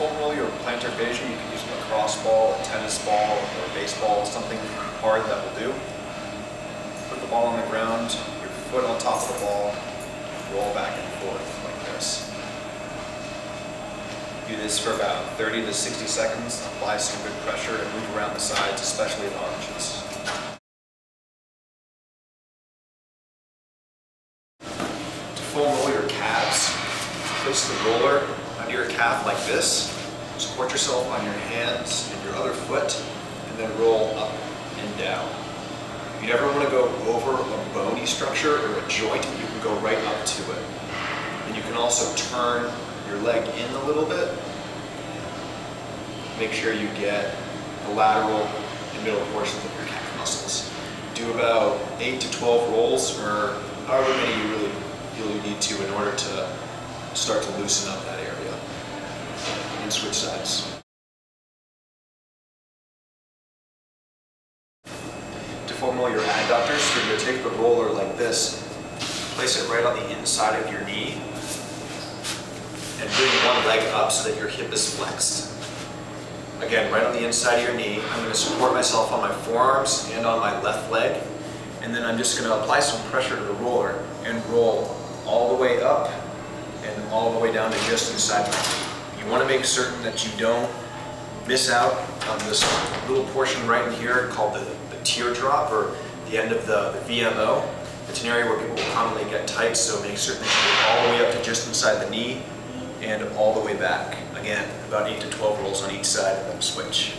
foam roll your plantar fascia, you can use a lacrosse ball, a tennis ball, or a baseball, something hard that will do. Put the ball on the ground, your foot on top of the ball, roll back and forth like this. Do this for about 30 to 60 seconds, apply some good pressure and move around the sides, especially the arches. To foam roll your calves, place the roller under your calf like this, support yourself on your hands and your other foot, and then roll up and down. If you never want to go over a bony structure or a joint, you can go right up to it. And you can also turn your leg in a little bit. Make sure you get the lateral and middle portions of your calf muscles. Do about 8 to 12 rolls, or however many you really feel you need to in order to start to loosen up that area. And switch sides. To foam roll your adductors, you're going to take the roller like this, place it right on the inside of your knee, and bring one leg up so that your hip is flexed. Again, right on the inside of your knee. I'm going to support myself on my forearms and on my left leg, and then I'm just going to apply some pressure to the roller and roll all the way up and all the way down to just inside my knee. You want to make certain that you don't miss out on this little portion right in here called the teardrop, or the end of the VMO. It's an area where people will commonly get tight, so make certain that you go all the way up to just inside the knee and all the way back. Again, about 8 to 12 rolls on each side and then switch.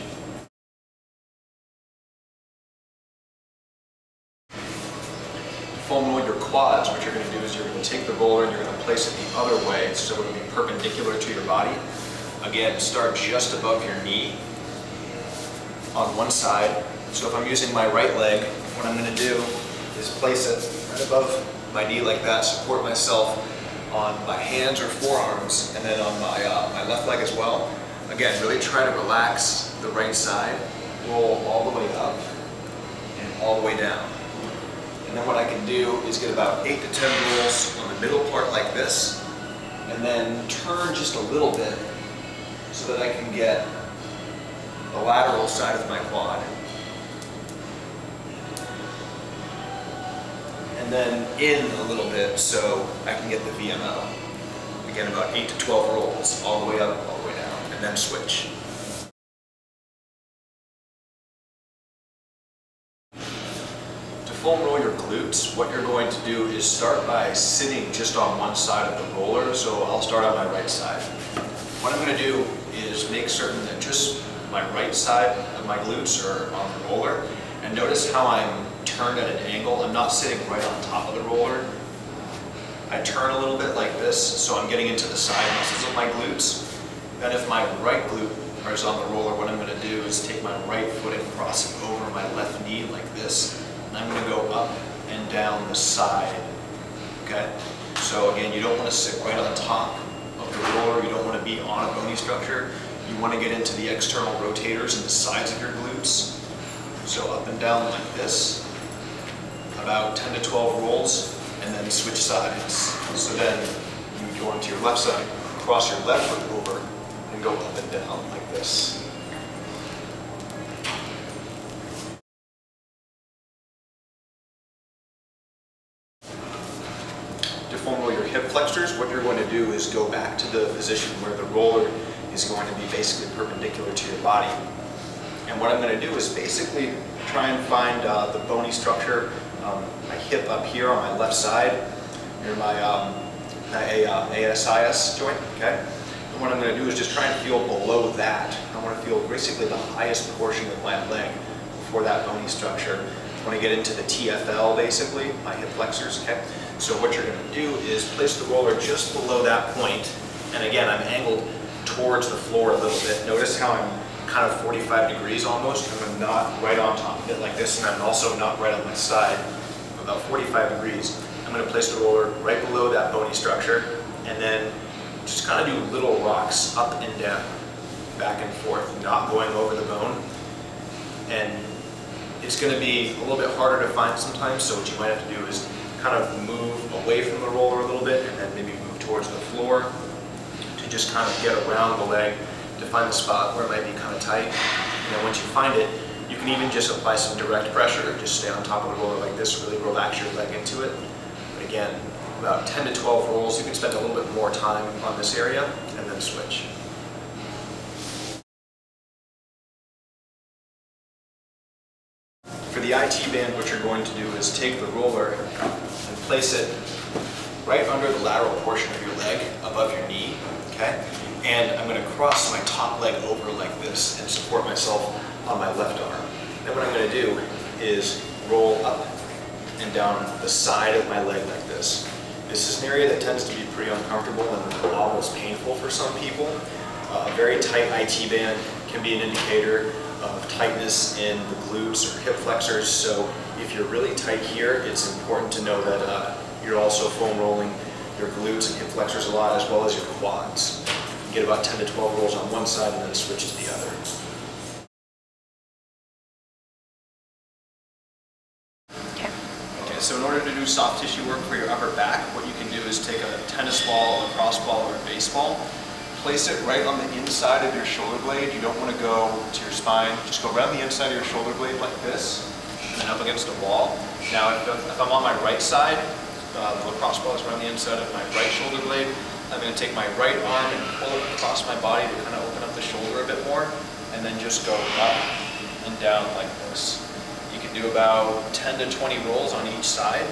Foam roll your quads, what you're going to do is you're going to take the roller and you're going to place it the other way so it will be perpendicular to your body. Again, start just above your knee on one side. So if I'm using my right leg, what I'm going to do is place it right above my knee like that, support myself on my hands or forearms, and then on my left leg as well. Again, really try to relax the right side, roll all the way up and all the way down. And then what I can do is get about 8 to 10 rolls on the middle part like this, and then turn just a little bit so that I can get the lateral side of my quad. And then in a little bit so I can get the VMO. Again, about 8 to 12 rolls, all the way up, all the way down, and then switch. To foam roll your glutes, what you're going to do is start by sitting just on one side of the roller, so I'll start on my right side. What I'm going to do is make certain that just my right side of my glutes are on the roller, and notice how I'm turned at an angle. I'm not sitting right on top of the roller. I turn a little bit like this, so I'm getting into the side muscles of my glutes. Then if my right glute is on the roller, what I'm going to do is take my right foot and cross it over my left knee like this. And I'm going to go up and down the side. Okay? So again, you don't want to sit right on top of the roller. You don't want to be on a bony structure. You want to get into the external rotators and the sides of your glutes. So up and down like this, about 10 to 12 rolls, and then switch sides. So then you go onto your left side, cross your left foot over, and go up and down like this. To foam roll your hip flexors, what you're going to do is go back to the position where the roller is going to be basically perpendicular to your body. And what I'm going to do is basically try and find the bony structure, my hip up here on my left side, near my ASIS joint, okay? And what I'm going to do is just try and feel below that. I want to feel basically the highest portion of my leg before that bony structure. I want to get into the TFL, basically, my hip flexors, okay? So what you're going to do is place the roller just below that point, and again, I'm angled towards the floor a little bit. Notice how I'm kind of 45 degrees almost, and I'm not right on top of it like this, and I'm also not right on my side. I'm about 45 degrees. I'm going to place the roller right below that bony structure, and then just kind of do little rocks up and down, back and forth, not going over the bone. And it's going to be a little bit harder to find sometimes, so what you might have to do is kind of move away from the roller a little bit, and then maybe move towards the floor to just kind of get around the leg to find the spot where it might be kind of tight. And then once you find it, you can even just apply some direct pressure, just stay on top of the roller like this, really relax your leg into it. But again, about 10 to 12 rolls, you can spend a little bit more time on this area and then switch. For the IT band, what you're going to do is take the roller and place it right under the lateral portion of your leg, above your knee, okay? And I'm going to cross my top leg over like this and support myself on my left arm. Then what I'm going to do is roll up and down the side of my leg like this. This is an area that tends to be pretty uncomfortable and almost painful for some people. A very tight IT band can be an indicator of tightness in the glutes or hip flexors. So if you're really tight here, it's important to know that you're also foam rolling your glutes and hip flexors a lot, as well as your quads. You get about 10 to 12 rolls on one side and then switch to the other. Okay, so in order to do soft tissue work for your upper back, what you can do is take a tennis ball, a lacrosse ball, or a baseball, place it right on the inside of your shoulder blade. You don't want to go to your spine. Just go around the inside of your shoulder blade like this, and then up against the wall. Now, if I'm on my right side, the lacrosse ball is around the inside of my right shoulder blade. I'm going to take my right arm and pull it across my body to kind of open up the shoulder a bit more, and then just go up and down like this. You can do about 10 to 20 rolls on each side.